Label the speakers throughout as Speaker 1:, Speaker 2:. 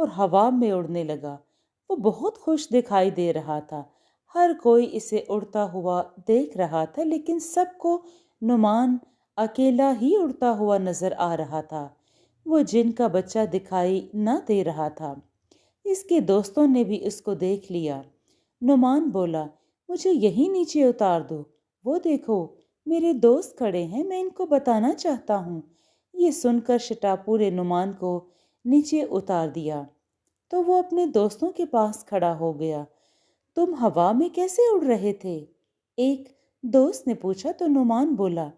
Speaker 1: اور ہوا میں اڑنے لگا۔ وہ بہت خوش دکھائی دے رہا تھا۔ ہر کوئی اسے اڑتا ہوا دیکھ رہا تھا، لیکن سب کو نعمان اکیلا ہی اڑتا ہوا نظر آ رہا تھا۔ وہ جن کا بچہ دکھائی نہ دے رہا تھا۔ اس کے دوستوں نے بھی اس کو دیکھ لیا۔ نعمان بولا، مجھے یہی نیچے اتار دو، وہ دیکھو میرے دوست کھڑے ہیں، میں ان کو بتانا چاہتا ہوں۔ یہ سن کر شٹاپو نے نعمان کو نیچے اتار دیا تو وہ اپنے دوستوں کے پاس کھڑا ہو گیا۔ تم ہوا میں کیسے اڑ رہے تھے؟ ایک دوست نے پوچھا تو نعمان بولا،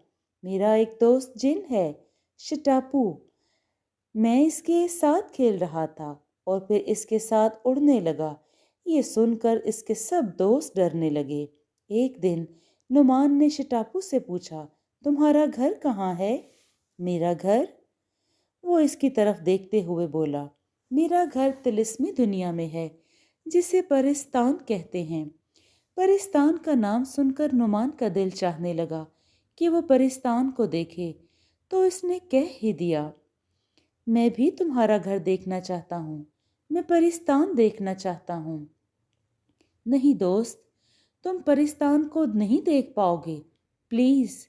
Speaker 1: میرا ایک دوست جن ہے، شٹاپو، میں اس کے ساتھ کھیل رہا تھا اور پھر اس کے ساتھ اڑنے لگا۔ یہ سن کر اس کے سب دوست ڈرنے لگے۔ ایک دن نعمان نے شٹاپو سے پوچھا، تمہارا گھر کہاں ہے؟ میرا گھر؟ وہ اس کی طرف دیکھتے ہوئے بولا، میرا گھر طلسمی دنیا میں ہے جسے پرستان کہتے ہیں۔ پرستان کا نام سن کر نعمان کا دل چاہنے لگا کہ وہ پرستان کو دیکھے، تو اس نے کہہ ہی دیا، میں بھی تمہارا گھر دیکھنا چاہتا ہوں، میں پرستان دیکھنا چاہتا ہوں۔ نہیں دوست، تم پرستان کو نہیں دیکھ پاؤ گے، پلیز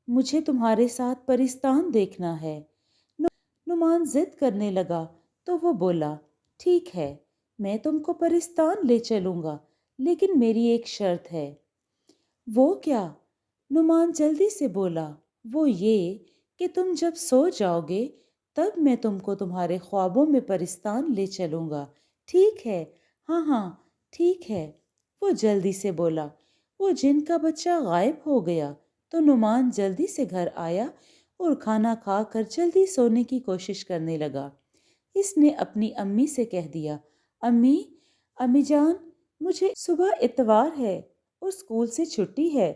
Speaker 1: مجھے تمہارے ساتھ پرستان دیکھنا ہے۔ نعمان ضد کرنے لگا تو وہ بولا، ٹھیک ہے، میں تم کو پرستان لے چلوں گا، لیکن میری ایک شرط ہے۔ وہ کیا؟ نعمان جلدی سے بولا، وہ یہ کہ تم جب سو جاؤ گے تب میں تم کو تمہارے خوابوں میں پرستان لے چلوں گا، ٹھیک ہے؟ ہاں ہاں ٹھیک ہے، وہ جلدی سے بولا۔ وہ جن کا بچہ غائب ہو گیا تو نعمان جلدی سے گھر آیا اور کھانا کھا کر جلدی سونے کی کوشش کرنے لگا۔ اس نے اپنی امی سے کہہ دیا، امی جان، مجھے صبح اتوار ہے اور اسکول سے چھٹی ہے،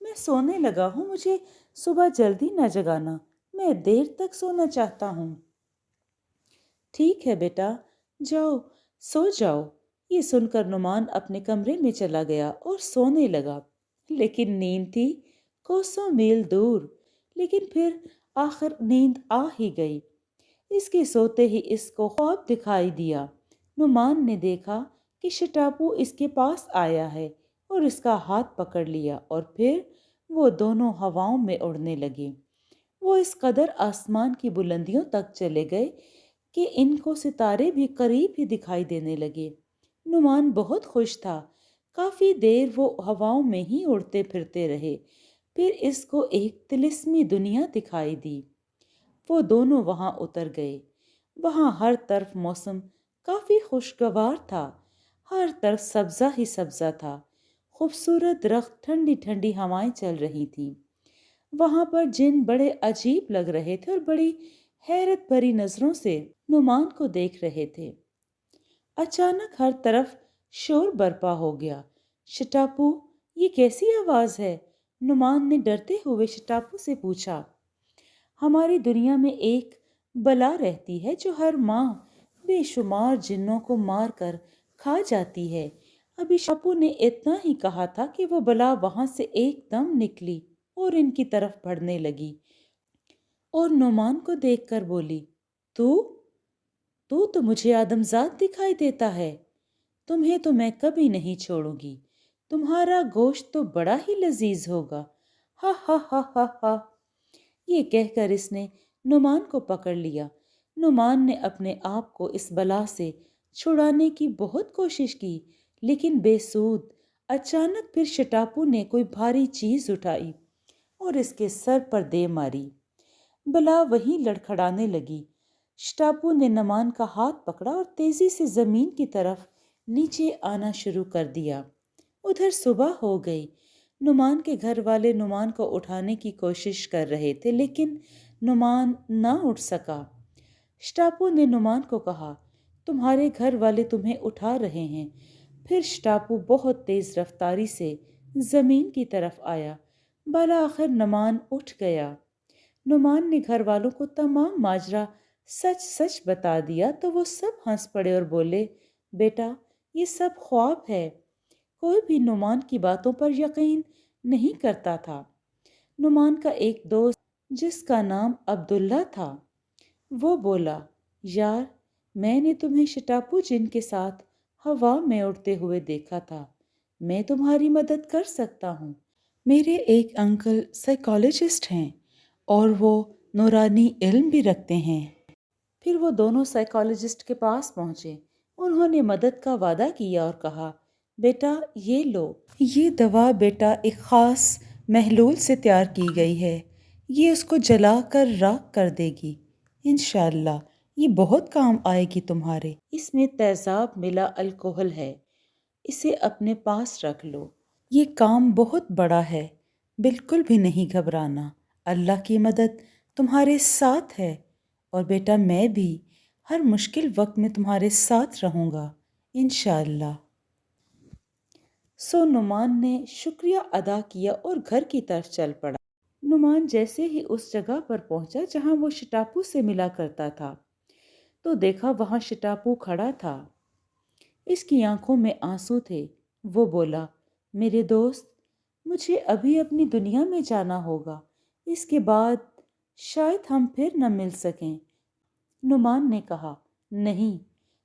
Speaker 1: میں سونے لگا ہوں، مجھے صبح جلدی نہ جگانا، میں دیر تک سونا چاہتا ہوں۔ ٹھیک ہے بیٹا، جاؤ سو جاؤ۔ یہ سن کر نعمان اپنے کمرے میں چلا گیا اور سونے لگا، لیکن نیند تھی کوسوں میل دور، لیکن پھر آخر نیند آ ہی گئی۔ اس کے سوتے ہی اس کو خواب دکھائی دیا۔ نعمان نے دیکھا کہ شٹاپو اس کے پاس آیا ہے اور اس کا ہاتھ پکڑ لیا اور پھر وہ دونوں ہواؤں میں اڑنے لگے۔ وہ اس قدر آسمان کی بلندیوں تک چلے گئے کہ ان کو ستارے بھی قریب ہی دکھائی دینے لگے۔ نعمان بہت خوش تھا۔ کافی دیر وہ ہواؤں میں ہی اڑتے پھرتے رہے، پھر اس کو ایک طلسمی دنیا دکھائی دی۔ وہ دونوں وہاں اتر گئے۔ وہاں ہر طرف موسم کافی خوشگوار تھا، ہر طرف سبزہ ہی سبزہ تھا، خوبصورت درخت، ٹھنڈی ٹھنڈی ہوائیں چل رہی تھیں۔ وہاں پر جن بڑے عجیب لگ رہے تھے اور بڑی حیرت بھری نظروں سے نعمان کو دیکھ رہے تھے۔ اچانک ہر طرف شور برپا ہو گیا۔ شٹاپو، یہ کیسی آواز ہے؟ نعمان نے ڈرتے ہوئے شٹاپو سے پوچھا۔ ہماری دنیا میں ایک بلا رہتی ہے جو ہر ماہ بے شمار جنوں کو مار کر کھا جاتی ہے۔ ابھی شٹاپو نے اتنا ہی کہا تھا کہ وہ بلا وہاں سے ایک دم نکلی اور ان کی طرف بڑھنے لگی اور نعمان کو دیکھ کر بولی، تو مجھے آدمزاد دکھائی دیتا ہے، تمہیں تو میں کبھی نہیں چھوڑوں گی، تمہارا گوشت تو بڑا ہی لذیذ ہوگا، ہا ہا ہا ہا ہا۔ یہ کہہ کر اس نے نعمان کو پکڑ لیا۔ نعمان نے اپنے آپ کو اس بلا سے چھڑانے کی بہت کوشش کی، لیکن بے سود۔ اچانک پھر شٹاپو نے کوئی بھاری چیز اٹھائی اور اس کے سر پر دے ماری۔ بلا وہیں لڑکھڑانے لگی۔ شٹاپو نے نعمان کا ہاتھ پکڑا اور تیزی سے زمین کی طرف نیچے آنا شروع کر دیا۔ ادھر صبح ہو گئی۔ نعمان کے گھر والے نعمان کو اٹھانے کی کوشش کر رہے تھے، لیکن نعمان نہ اٹھ سکا۔ شٹاپو نے نعمان کو کہا، تمہارے گھر والے تمہیں اٹھا رہے ہیں۔ پھر شٹاپو بہت تیز رفتاری سے زمین کی طرف آیا۔ بالآخر نعمان اٹھ گیا۔ نعمان نے گھر والوں کو تمام ماجرا سچ سچ بتا دیا تو وہ سب ہنس پڑے اور بولے، بیٹا یہ سب خواب ہے۔ کوئی بھی نعمان کی باتوں پر یقین نہیں کرتا تھا۔ نعمان کا ایک دوست جس کا نام عبداللہ تھا، وہ بولا، یار میں نے تمہیں شٹاپو جن کے ساتھ ہوا میں اڑتے ہوئے دیکھا تھا۔ میں تمہاری مدد کر سکتا ہوں۔ میرے ایک انکل سائیکالوجسٹ ہیں اور وہ نورانی علم بھی رکھتے ہیں۔ پھر وہ دونوں سائیکالوجسٹ کے پاس پہنچے۔ انہوں نے مدد کا وعدہ کیا اور کہا، بیٹا یہ لو، یہ دوا بیٹا ایک خاص محلول سے تیار کی گئی ہے، یہ اس کو جلا کر راکھ کر دے گی، انشاءاللہ یہ بہت کام آئے گی تمہارے۔ اس میں تیزاب ملا الکوہل ہے، اسے اپنے پاس رکھ لو، یہ کام بہت بڑا ہے، بالکل بھی نہیں گھبرانا، اللہ کی مدد تمہارے ساتھ ہے، اور بیٹا میں بھی ہر مشکل وقت میں تمہارے ساتھ رہوں گا انشاءاللہ۔ سو نعمان نے شکریہ ادا کیا اور گھر کی طرف چل پڑا۔ نعمان جیسے ہی اس جگہ پر پہنچا جہاں وہ شٹاپو سے ملا کرتا تھا تو دیکھا وہاں شٹاپو کھڑا تھا۔ اس کی آنکھوں میں آنسو تھے۔ وہ بولا، میرے دوست، مجھے ابھی اپنی دنیا میں جانا ہوگا، اس کے بعد شاید ہم پھر نہ مل سکیں۔ نعمان نے کہا، نہیں،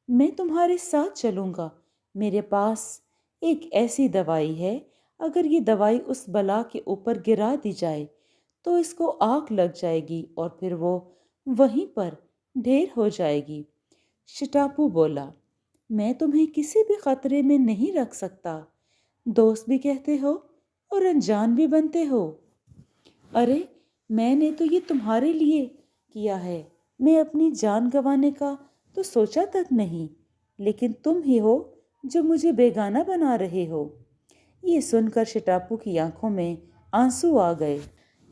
Speaker 1: میں تمہارے ساتھ چلوں گا، میرے پاس ایک ایسی دوائی ہے، اگر یہ دوائی اس بلا کے اوپر گرا دی جائے تو اس کو آگ لگ جائے گی اور پھر وہ وہیں پر ڈھیر ہو جائے گی۔ شٹاپو بولا، میں تمہیں کسی بھی خطرے میں نہیں رکھ سکتا، دوست بھی کہتے ہو اور انجان بھی بنتے ہو۔ ارے میں نے تو یہ تمہارے لیے کیا ہے، میں اپنی جان گنوانے کا تو سوچا تک نہیں، لیکن تم ہی ہو جو مجھے بیگانہ بنا رہے ہو۔ یہ سن کر شٹاپو کی آنکھوں میں آنسو آ گئے۔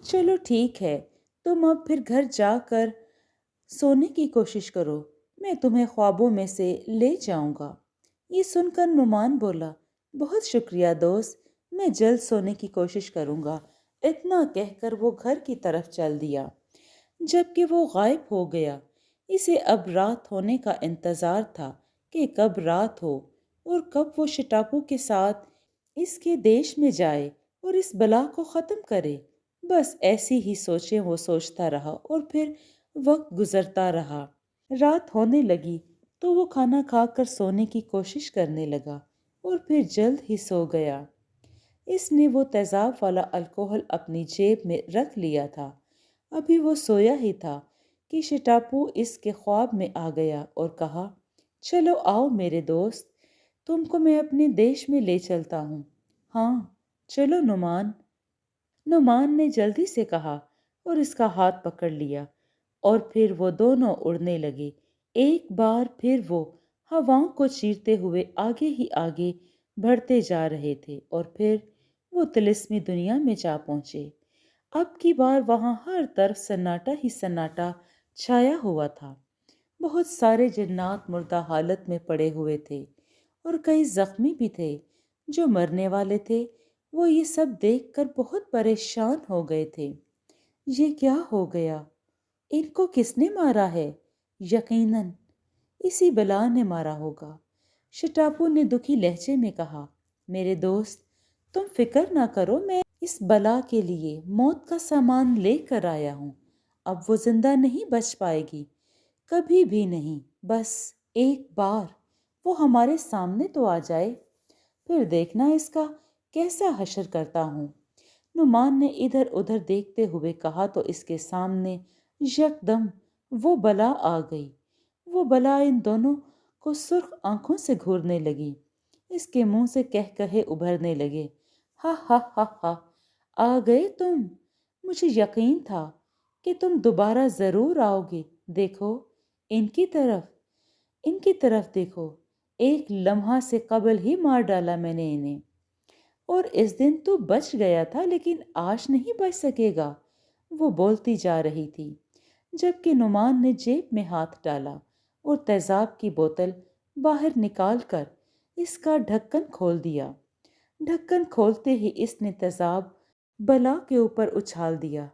Speaker 1: چلو ٹھیک ہے، تم اب پھر گھر جا کر سونے کی کوشش کرو، میں تمہیں خوابوں میں سے لے جاؤں گا۔ یہ سن کر نعمان بولا، بہت شکریہ دوست، میں جلد سونے کی کوشش کروں گا۔ اتنا کہہ کر وہ گھر کی طرف چل دیا۔ جب کہ وہ غائب ہو گیا، اسے اب رات ہونے کا انتظار تھا کہ کب رات ہو اور کب وہ شٹاپو کے ساتھ اس کے دیش میں جائے اور اس بلا کو ختم کرے۔ بس ایسی ہی سوچیں وہ سوچتا رہا اور پھر وقت گزرتا رہا۔ رات ہونے لگی تو وہ کھانا کھا کر سونے کی کوشش کرنے لگا اور پھر جلد ہی سو گیا۔ اس نے وہ تیزاب والا الکوہل اپنی جیب میں رکھ لیا تھا۔ ابھی وہ سویا ہی تھا کہ شٹاپو اس کے خواب میں آ گیا اور کہا، چلو آؤ میرے دوست، تم کو میں اپنے دیش میں لے چلتا ہوں۔ ہاں چلو نعمان۔ نعمان نے جلدی سے کہا اور اس کا ہاتھ پکڑ لیا اور پھر وہ دونوں اڑنے لگے۔ ایک بار پھر وہ ہواؤں کو چیرتے ہوئے آگے ہی آگے بڑھتے جا رہے تھے اور پھر وہ طلسمی دنیا میں جا پہنچے۔ اب کی بار وہاں ہر طرف سناٹا ہی سناٹا چھایا ہوا تھا۔ بہت سارے جنات مردہ حالت میں پڑے ہوئے تھے اور کئی زخمی بھی تھے جو مرنے والے تھے۔ وہ یہ سب دیکھ کر بہت پریشان ہو گئے تھے۔ یہ کیا ہو گیا؟ ان کو کس نے مارا ہے؟ یقیناً اسی بلا نے مارا ہوگا۔ شٹاپو نے دکھی لہجے میں کہا، میرے دوست تم فکر نہ کرو، میں اس بلا کے لیے موت کا سامان لے کر آیا ہوں۔ اب وہ زندہ نہیں بچ پائے گی، کبھی بھی نہیں۔ بس ایک بار وہ ہمارے سامنے تو آ جائے، پھر دیکھنا اس کا کیسا حشر کرتا ہوں۔ نعمان نے ادھر ادھر دیکھتے ہوئے کہا تو اس کے سامنے یکدم وہ بلا آ گئی۔ وہ بلا ان دونوں کو سرخ آنکھوں سے گھورنے لگی۔ اس کے منہ سے کہے ابھرنے لگے، ہا ہا ہا ہا، آ گئے تم، مجھے یقین تھا کہ تم دوبارہ ضرور آؤ گے۔ دیکھو ان کی طرف دیکھو، ایک لمحہ سے قبل ہی مار ڈالا میں نے انہیں، اور اس دن تو بچ گیا تھا لیکن آج نہیں بچ سکے گا۔ وہ بولتی جا رہی تھی جبکہ نعمان نے جیب میں ہاتھ ڈالا اور تیزاب کی بوتل باہر نکال کر اس کا ڈھکن کھول دیا۔ ڈھکن کھولتے ہی اس نے تیزاب بلا کے اوپر اچھال دیا،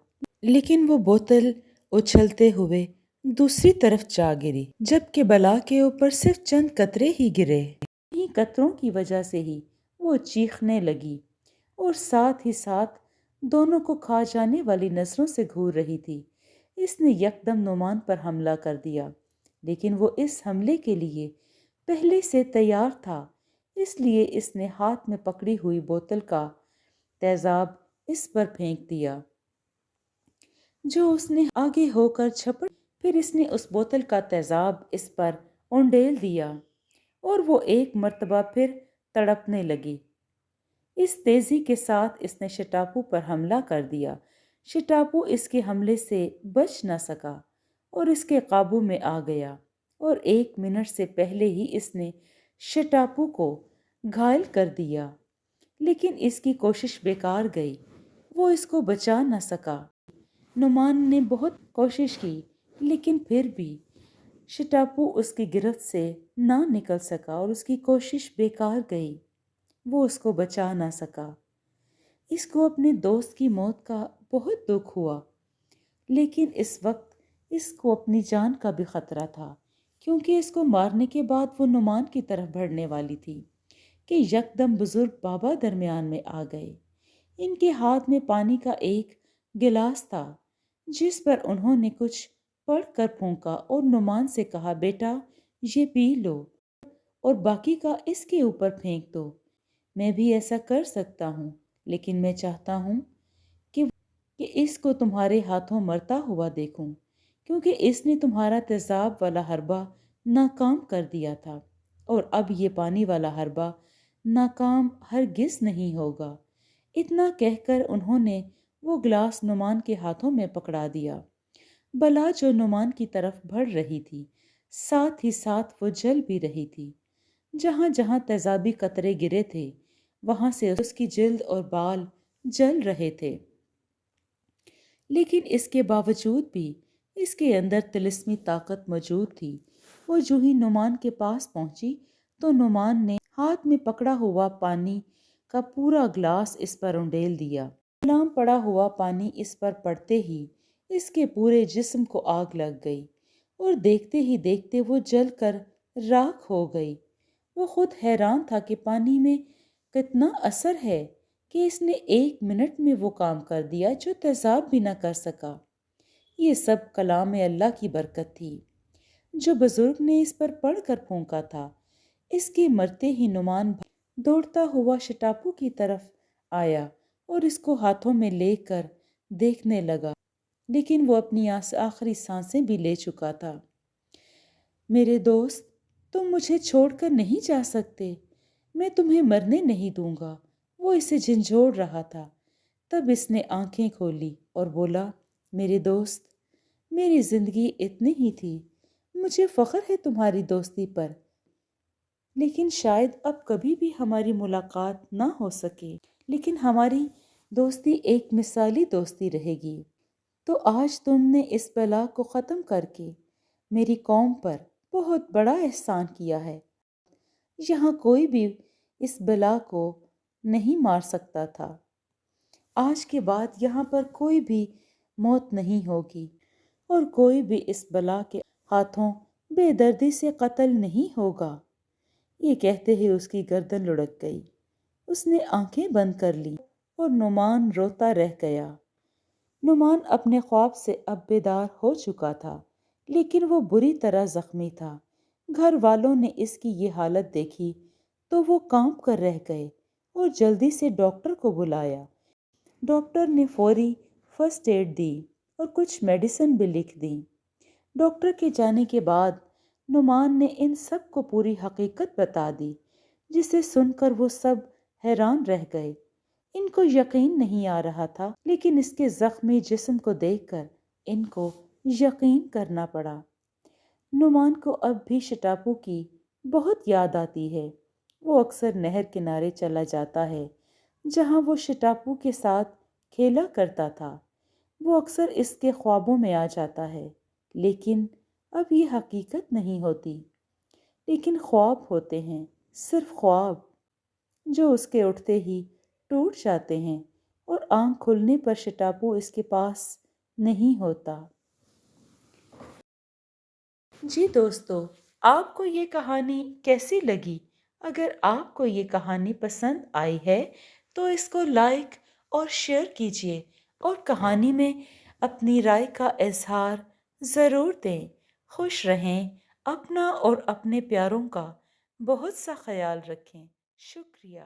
Speaker 1: لیکن وہ بوتل اچھلتے ہوئے دوسری طرف جا گری جبکہ بلا کے اوپر صرف چند قطرے ہی گرے۔ انہی قطروں کی وجہ سے ہی وہ چیخنے لگی اور ساتھ ہی ساتھ دونوں کو کھا جانے والی نظروں سے گھور رہی تھی۔ اس نے یکدم نعمان پر حملہ کر دیا۔ لیکن وہ اس حملے کے لیے پہلے سے تیار تھا، اس لیے اس نے ہاتھ میں پکڑی ہوئی بوتل کا تیزاب اس پر پھینک دیا جو اس نے آگے ہو کر جھپٹ۔ پھر اس نے اس بوتل کا تیزاب اس پر اونڈیل دیا اور وہ ایک مرتبہ پھر تڑپنے لگی۔ اس تیزی کے ساتھ اس نے شٹاپو پر حملہ کر دیا۔ شٹاپو اس کے حملے سے بچ نہ سکا اور اس کے قابو میں آ گیا، اور 1 منٹ سے پہلے ہی اس نے شٹاپو کو گھائل کر دیا، لیکن اس کی کوشش بیکار گئی، وہ اس کو بچا نہ سکا۔ نعمان نے بہت کوشش کی لیکن پھر بھی شٹاپو اس کی گرفت سے نہ نکل سکا اور اس کی کوشش بیکار گئی، وہ اس کو بچا نہ سکا۔ اس کو اپنے دوست کی موت کا بہت دکھ ہوا، لیکن اس وقت اس کو اپنی جان کا بھی خطرہ تھا، کیونکہ اس کو مارنے کے بعد وہ نعمان کی طرف بڑھنے والی تھی کہ یکدم بزرگ بابا درمیان میں آ گئے۔ ان کے ہاتھ میں پانی کا ایک گلاس تھا جس پر انہوں نے کچھ پڑھ کر پھونکا اور نعمان سے کہا، بیٹا یہ پی لو اور باقی کا اس کے اوپر پھینک دو۔ میں بھی ایسا کر سکتا ہوں، لیکن میں چاہتا ہوں کہ اس کو تمہارے ہاتھوں مرتا ہوا دیکھوں، کیونکہ اس نے تمہارا تیزاب والا حربہ ناکام کر دیا تھا، اور اب یہ پانی والا حربہ ناکام ہرگز نہیں ہوگا۔ اتنا کہہ کر انہوں نے وہ گلاس نعمان کے ہاتھوں میں پکڑا دیا۔ بلا جو نعمان کی طرف بڑھ رہی تھی، ساتھ ہی ساتھ وہ جل بھی رہی تھی۔ جہاں جہاں تیزابی قطرے گرے تھے وہاں سے اس کی جلد اور بال جل رہے تھے، لیکن اس کے باوجود بھی اس کے اندر طلسمی طاقت موجود تھی۔ وہ جو ہی نعمان کے پاس پہنچی تو نعمان نے ہاتھ میں پکڑا ہوا پانی کا پورا گلاس اس پر اونڈیل دیا۔ غلام پڑا ہوا پانی اس پر پڑتے ہی اس کے پورے جسم کو آگ لگ گئی اور دیکھتے ہی دیکھتے وہ جل کر راکھ ہو گئی۔ وہ خود حیران تھا کہ پانی میں کتنا اثر ہے کہ اس نے 1 منٹ میں وہ کام کر دیا جو تیزاب بھی نہ کر سکا۔ یہ سب کلام اللہ کی برکت تھی جو بزرگ نے اس پر پڑھ کر پھونکا تھا۔ اس کے مرتے ہی نعمان دوڑتا ہوا شٹاپو کی طرف آیا اور اس کو ہاتھوں میں لے کر دیکھنے لگا، لیکن وہ اپنی آخری سانسیں بھی لے چکا تھا۔ میرے دوست، تم مجھے چھوڑ کر نہیں جا سکتے، میں تمہیں مرنے نہیں دوں گا، وہ اسے جھنجھوڑ رہا تھا۔ تب اس نے آنکھیں کھولی اور بولا، میرے دوست، میری زندگی اتنی ہی تھی، مجھے فخر ہے تمہاری دوستی پر، لیکن شاید اب کبھی بھی ہماری ملاقات نہ ہو سکے، لیکن ہماری دوستی ایک مثالی دوستی رہے گی۔ تو آج تم نے اس بلا کو ختم کر کے میری قوم پر بہت بڑا احسان کیا ہے۔ یہاں کوئی بھی اس بلا کو نہیں مار سکتا تھا۔ آج کے بعد یہاں پر کوئی بھی موت نہیں ہوگی اور کوئی بھی اس بلا کے ہاتھوں بے دردی سے قتل نہیں ہوگا۔ یہ کہتے ہی اس کی گردن لڑک گئی، اس نے آنکھیں بند کر لی اور نعمان روتا رہ گیا۔ نعمان اپنے خواب سے اب بیدار ہو چکا تھا، لیکن وہ بری طرح زخمی تھا۔ گھر والوں نے اس کی یہ حالت دیکھی تو وہ کانپ کر رہ گئے اور جلدی سے ڈاکٹر کو بلایا۔ ڈاکٹر نے فوری فرسٹ ایڈ دی اور کچھ میڈیسن بھی لکھ دی۔ ڈاکٹر کے جانے کے بعد نعمان نے ان سب کو پوری حقیقت بتا دی، جسے سن کر وہ سب حیران رہ گئے۔ ان کو یقین نہیں آ رہا تھا، لیکن اس کے زخمی جسم کو دیکھ کر ان کو یقین کرنا پڑا۔ نعمان کو اب بھی شٹاپو کی بہت یاد آتی ہے۔ وہ اکثر نہر کنارے چلا جاتا ہے جہاں وہ شٹاپو کے ساتھ کھیلا کرتا تھا۔ وہ اکثر اس کے خوابوں میں آ جاتا ہے، لیکن اب یہ حقیقت نہیں ہوتی، لیکن خواب ہوتے ہیں، صرف خواب، جو اس کے اٹھتے ہی ٹوٹ جاتے ہیں اور آنکھ کھلنے پر شٹاپو اس کے پاس نہیں ہوتا۔ جی دوستو، آپ کو یہ کہانی کیسی لگی؟ اگر آپ کو یہ کہانی پسند آئی ہے تو اس کو لائک اور شیئر کیجیے اور کہانی میں اپنی رائے کا اظہار ضرور دیں۔ خوش رہیں، اپنا اور اپنے پیاروں کا بہت سا خیال رکھیں۔ شکریہ۔